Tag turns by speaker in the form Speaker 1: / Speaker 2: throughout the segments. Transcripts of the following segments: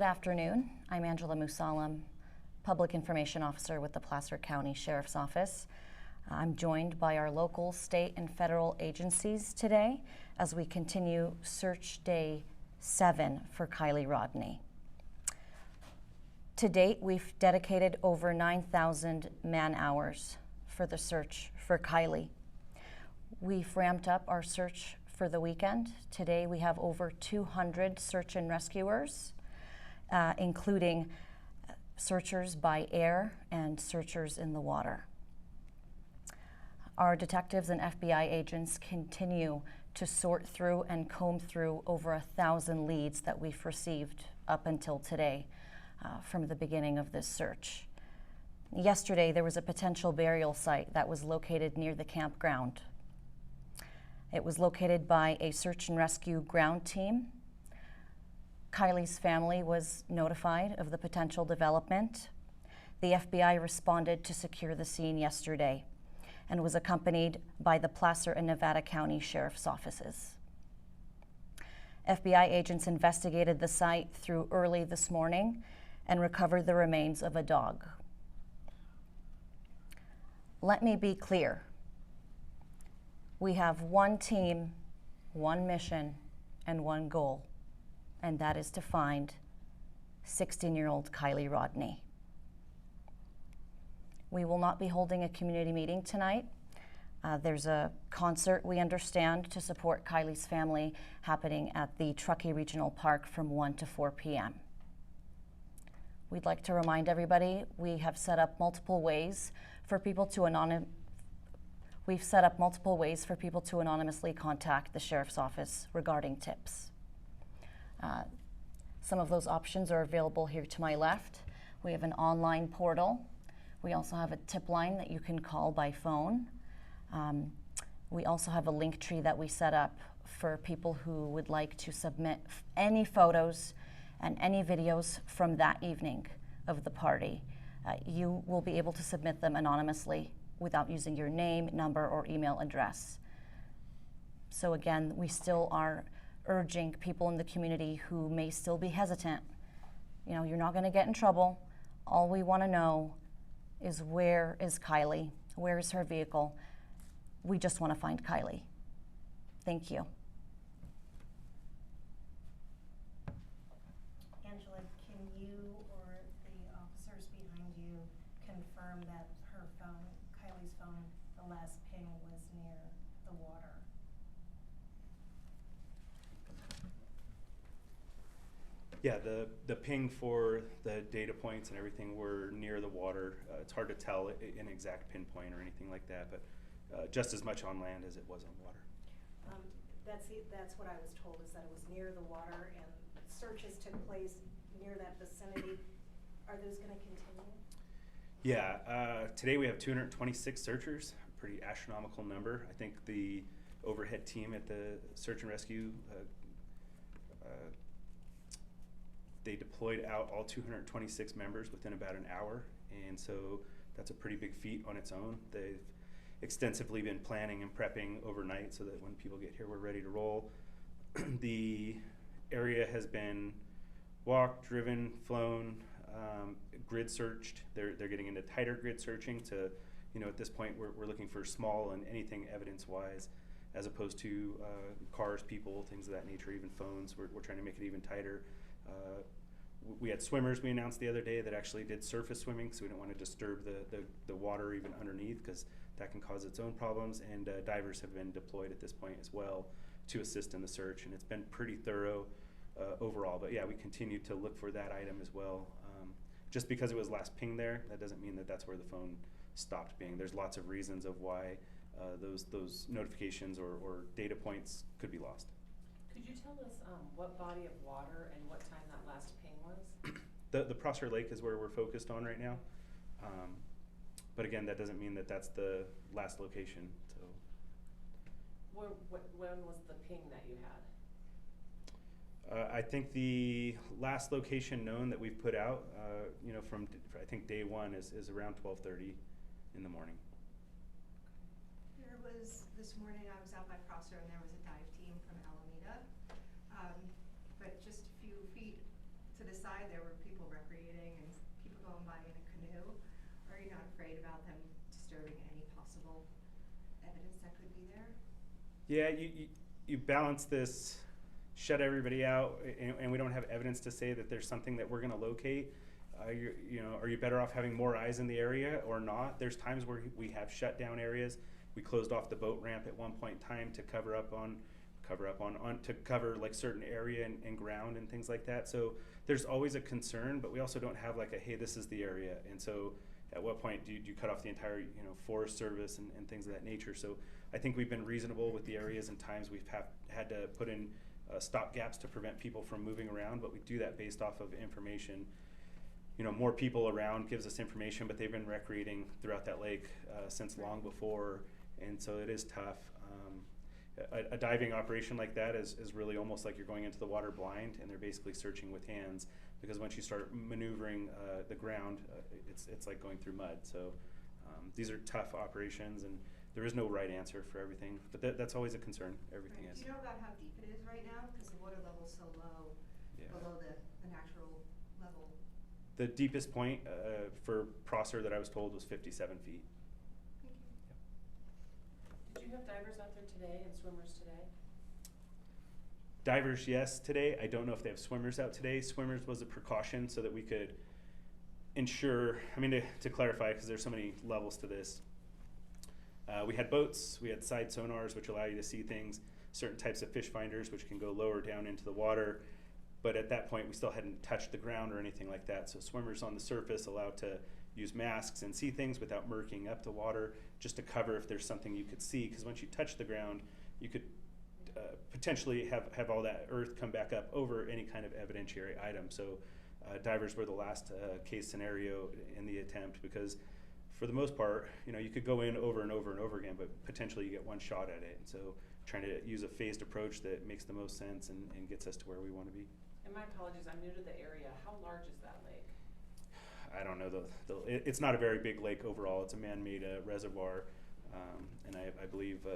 Speaker 1: Good afternoon. I'm Angela Musalam, Public Information Officer with the Placer County Sheriff's Office. I'm joined by our local, state, and federal agencies today as we continue Search Day 7 for Kiely Rodni. To date, we've dedicated over 9,000 man-hours for the search for Kiely. We've ramped up our search for the weekend. Today we have over 200 search and rescuers, including searchers by air and searchers in the water. Our detectives and FBI agents continue to sort through and comb through over 1,000 leads that we've received up until today from the beginning of this search. Yesterday, there was a potential burial site that was located near the campground. It was located by a search and rescue ground team. Kiely's family was notified of the potential development. The FBI responded to secure the scene yesterday and was accompanied by the Placer and Nevada County Sheriff's Offices. FBI agents investigated the site through early this morning and recovered the remains of a dog. Let me be clear. We have one team, one mission, and one goal, and that is to find 16-year-old Kiely Rodni. We will not be holding a community meeting tonight. There's a concert, we understand, to support Kiely's family happening at the Truckee Regional Park from 1 to 4 p.m. We'd like to remind everybody we have set up multiple ways for people to anonymously contact the Sheriff's Office regarding tips. Some of those options are available here to my left. We have an online portal. We also have a tip line that you can call by phone. We also have a link tree that we set up for people who would like to submit any photos and any videos from that evening of the party. You will be able to submit them anonymously without using your name, number, or email address. So again, we still are urging people in the community who may still be hesitant. You know, you're not going to get in trouble. All we want to know is, where is Kiely? Where is her vehicle? We just want to find Kiely. Thank you.
Speaker 2: Angela, can you or the officers behind you confirm that her phone, Kiely's phone, the last ping was near the water?
Speaker 3: Yeah, the ping for the data points and everything were near the water. It's hard to tell an exact pinpoint or anything like that, but just as much on land as it was on water.
Speaker 2: That's what I was told, is that it was near the water and searches took place near that vicinity. Are those going to continue?
Speaker 3: Yeah, today we have 226 searchers, a pretty astronomical number. I think the overhead team at the search and rescue, they deployed out all 226 members within about an hour, and so that's a pretty big feat on its own. They've extensively been planning and prepping overnight so that when people get here, we're ready to roll. The area has been walked, driven, flown, grid searched. They're getting into tighter grid searching to, you know, at this point we're looking for small and anything evidence-wise, as opposed to cars, people, things of that nature, even phones. We're trying to make it even tighter. We had swimmers we announced the other day that actually did surface swimming, so we don't want to disturb the water even underneath, because that can cause its own problems, and divers have been deployed at this point as well to assist in the search, and it's been pretty thorough overall. But yeah, we continue to look for that item as well. Just because it was last pinged there, that doesn't mean that that's where the phone stopped being. There's lots of reasons of why those notifications or data points could be lost.
Speaker 4: Could you tell us what body of water and what time that last ping was?
Speaker 3: The Prosser Lake is where we're focused on right now. But again, that doesn't mean that that's the last location. So,
Speaker 4: when was the ping that you had?
Speaker 3: I think the last location known that we've put out, you know, from I think day one is around 12:30 in the morning.
Speaker 5: There was, this morning I was out by Prosser and there was a dive team from Alameda, but just a few feet to to the side there were people recreating and people going by in a canoe. Are you not afraid about them disturbing any possible evidence that could be there?
Speaker 3: Yeah, you balance this, shut everybody out, and we don't have evidence to say that there's something that we're going to locate. Are you better off having more eyes in the area or not? There's times where we have shut down areas. We closed off the boat ramp at one point in time to cover like certain area and ground and things like that. So there's always a concern, but we also don't have like a, hey, this is the area. And so at what point do you cut off the entire Forest Service and things of that nature? So I think we've been reasonable with the areas and times we've had to put in stop gaps to prevent people from moving around, but we do that based off of information. More people around gives us information, but they've been recreating throughout that lake since long before, and so it is tough. A diving operation like that is really almost like you're going into the water blind, and they're basically searching with hands, because once you start maneuvering the ground, it's like going through mud. So these are tough operations, and there is no right answer for everything, but that's always a concern. Everything
Speaker 5: Right.
Speaker 3: is.
Speaker 5: Do you know about how deep it is right now? Because the water level's so low,
Speaker 3: Yeah.
Speaker 5: below the natural level.
Speaker 3: The deepest point for Prosser that I was told was 57 feet.
Speaker 5: Thank you.
Speaker 4: Did you have divers out there today and swimmers today?
Speaker 3: Divers, yes, today. I don't know if they have swimmers out today. Swimmers was a precaution so that we could ensure, to clarify, because there's so many levels to this. We had boats, we had side sonars, which allow you to see things, certain types of fish finders, which can go lower down into the water. But at that point, we still hadn't touched the ground or anything like that. So swimmers on the surface allowed to use masks and see things without murking up the water, just to cover if there's something you could see. Because once you touch the ground, you could potentially have all that earth come back up over any kind of evidentiary item. So divers were the last case scenario in the attempt, because for the most part, you could go in over and over and over again, but potentially you get one shot at it. And so trying to use a phased approach that makes the most sense and gets us to where we want to be.
Speaker 4: And my apologies, I'm new to the area. How large is that lake?
Speaker 3: I don't know. It's not a very big lake overall. It's a man-made reservoir, and I believe,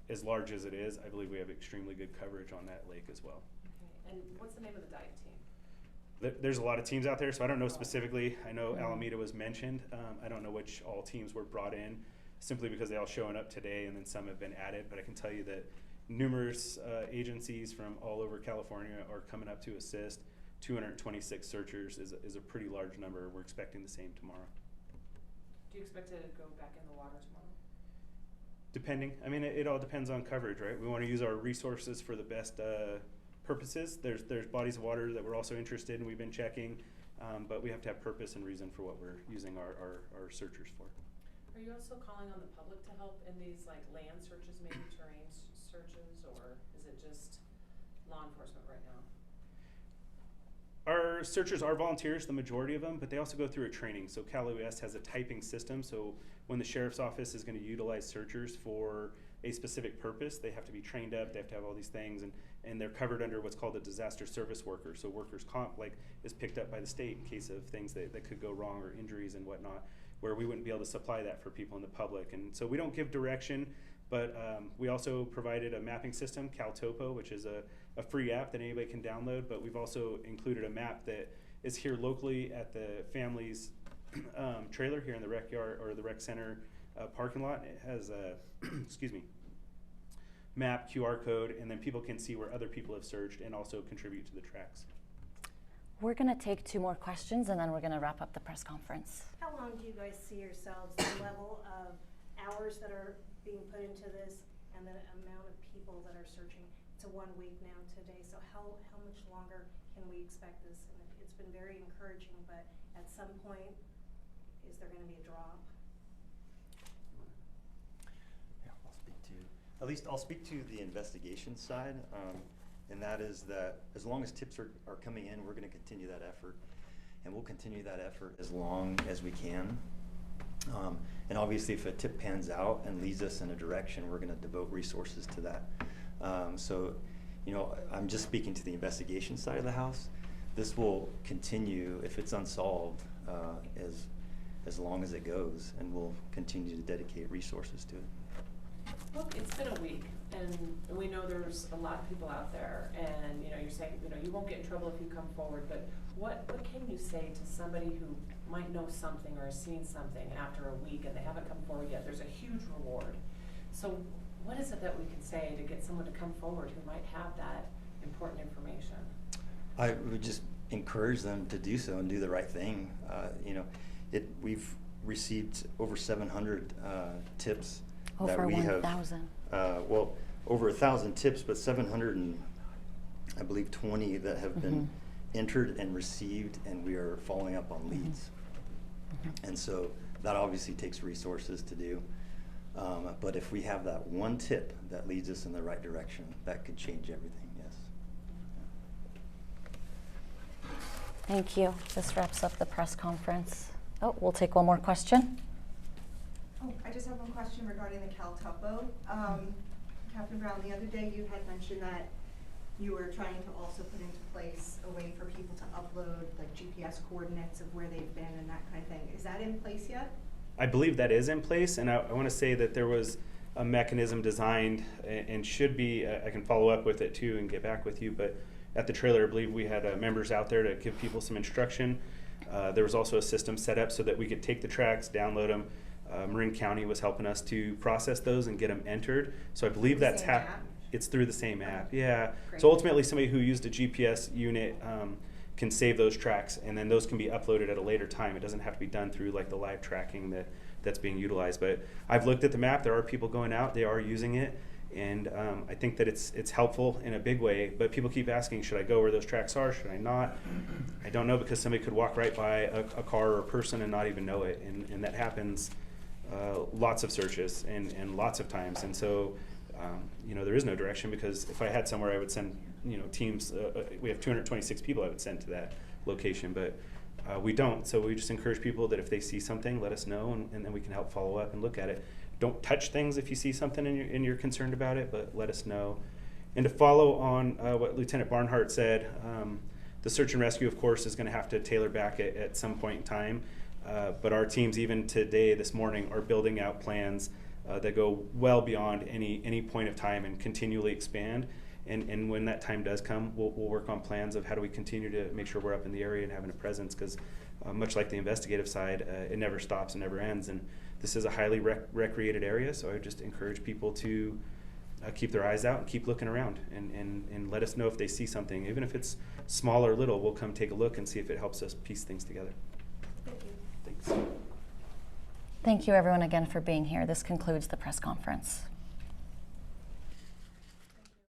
Speaker 3: as large as it is, I believe we have extremely good coverage on that lake as well.
Speaker 4: Okay. And what's the name of the dive team?
Speaker 3: There's a lot of teams out there, so I don't know specifically. I know Alameda was mentioned. I don't know which all teams were brought in, simply because they all showing up today, and then some have been added. But I can tell you that numerous agencies from all over California are coming up to assist. 226 searchers is a pretty large number. We're expecting the same tomorrow.
Speaker 4: Do you expect to go back in the water tomorrow?
Speaker 3: Depending. It all depends on coverage, right? We want to use our resources for the best purposes. There's bodies of water that we're also interested in. We've been checking, but we have to have purpose and reason for what we're using our searchers for.
Speaker 4: Are you also calling on the public to help in these like land searches, maybe terrain searches, or is it just law enforcement right now?
Speaker 3: Our searchers are volunteers, the majority of them, but they also go through a training. So Cal OES has a typing system, so when the sheriff's office is going to utilize searchers for a specific purpose, they have to be trained up, they have to have all these things, and they're covered under what's called a disaster service worker. So workers' comp is picked up by the state in case of things that could go wrong, or injuries and whatnot, where we wouldn't be able to supply that for people in the public. And so we don't give direction, but we also provided a mapping system, CalTopo, which is a free app that anybody can download, but we've also included a map that is here locally at the family's trailer here in the rec yard or the rec center parking lot. It has a map, QR code, and then people can see where other people have searched and also contribute to the tracks.
Speaker 1: We're going to take 2 more questions, and then we're going to wrap up the press conference.
Speaker 2: How long do you guys see yourselves, the level of hours that are being put into this and the amount of people that are searching? It's a 1 week now today, so how much longer can we expect this? And it's been very encouraging, but at some point, is there going to be a drop?
Speaker 6: Yeah, I'll speak to the investigation side, and that is that as long as tips are coming in, we're going to continue that effort, and we'll continue that effort as long as we can. And obviously, if a tip pans out and leads us in a direction, we're going to devote resources to that. So, I'm just speaking to the investigation side of the house. This will continue if it's unsolved as long as it goes, and we'll continue to dedicate resources to it.
Speaker 4: Well, it's been a week, and we know there's a lot of people out there, and, you know, you're saying, you know, you won't get in trouble if you come forward, but what can you say to somebody who might know something or has seen something after a week and they haven't come forward yet? There's a huge reward. So what is it that we can say to get someone to come forward who might have that important information?
Speaker 6: I would just encourage them to do so and do the right thing. You know, we've received over 700 tips that
Speaker 1: Over
Speaker 6: we have.
Speaker 1: 1,000.
Speaker 6: Well, over 1,000 tips, but 700 and I believe 20 that have been entered and received, and we are following up on leads. And so that obviously takes resources to do. But if we have that one tip that leads us in the right direction, that could change everything, yes.
Speaker 1: Thank you. This wraps up the press conference. Oh, we'll take one more question.
Speaker 5: Oh, I just have one question regarding the Cal Topo. Captain Brown, the other day you had mentioned that you were trying to also put into place a way for people to upload like GPS coordinates of where they've been and that kind of thing. Is that in place yet?
Speaker 3: I believe that is in place, and I want to say that there was a mechanism designed and should be, I can follow up with it too and get back with you, but at the trailer, I believe we had members out there to give people some instruction. There was also a system set up so that we could take the tracks, download them. Marin County was helping us to process those and get them entered. So I believe
Speaker 5: The
Speaker 3: that's
Speaker 5: same app?
Speaker 3: It's through the same app, yeah.
Speaker 5: Great.
Speaker 3: So ultimately, somebody who used a GPS unit can save those tracks, and then those can be uploaded at a later time. It doesn't have to be done through like the live tracking that's being utilized. But I've looked at the map. There are people going out. They are using it, and I think that it's helpful in a big way. But people keep asking, should I go where those tracks are? Should I not? I don't know, because somebody could walk right by a car or a person and not even know it, and that happens lots of searches and lots of times. And so you know, there is no direction, because if I had somewhere, I would send, you know, teams. We have 226 people I would send to that location, but we don't. So we just encourage people that if they see something, let us know, and then we can help follow up and look at it. Don't touch things if you see something and you're concerned about it, but let us know. And to follow on what Lieutenant Barnhart said, the search and rescue, of course, is going to have to tailor back at some point in time. But our teams, even today, this morning, are building out plans that go well beyond any point of time and continually expand. And when that time does come, we'll work on plans of how do we continue to make sure we're up in the area and having a presence, because much like the investigative side, it never stops and never ends. And this is a highly recreated area, so I would just encourage people to keep their eyes out and keep looking around, and let us know if they see something. Even if it's small or little, we'll come take a look and see if it helps us piece things together.
Speaker 5: Thank you.
Speaker 3: Thanks.
Speaker 1: Thank you, everyone, again for being here. This concludes the press conference.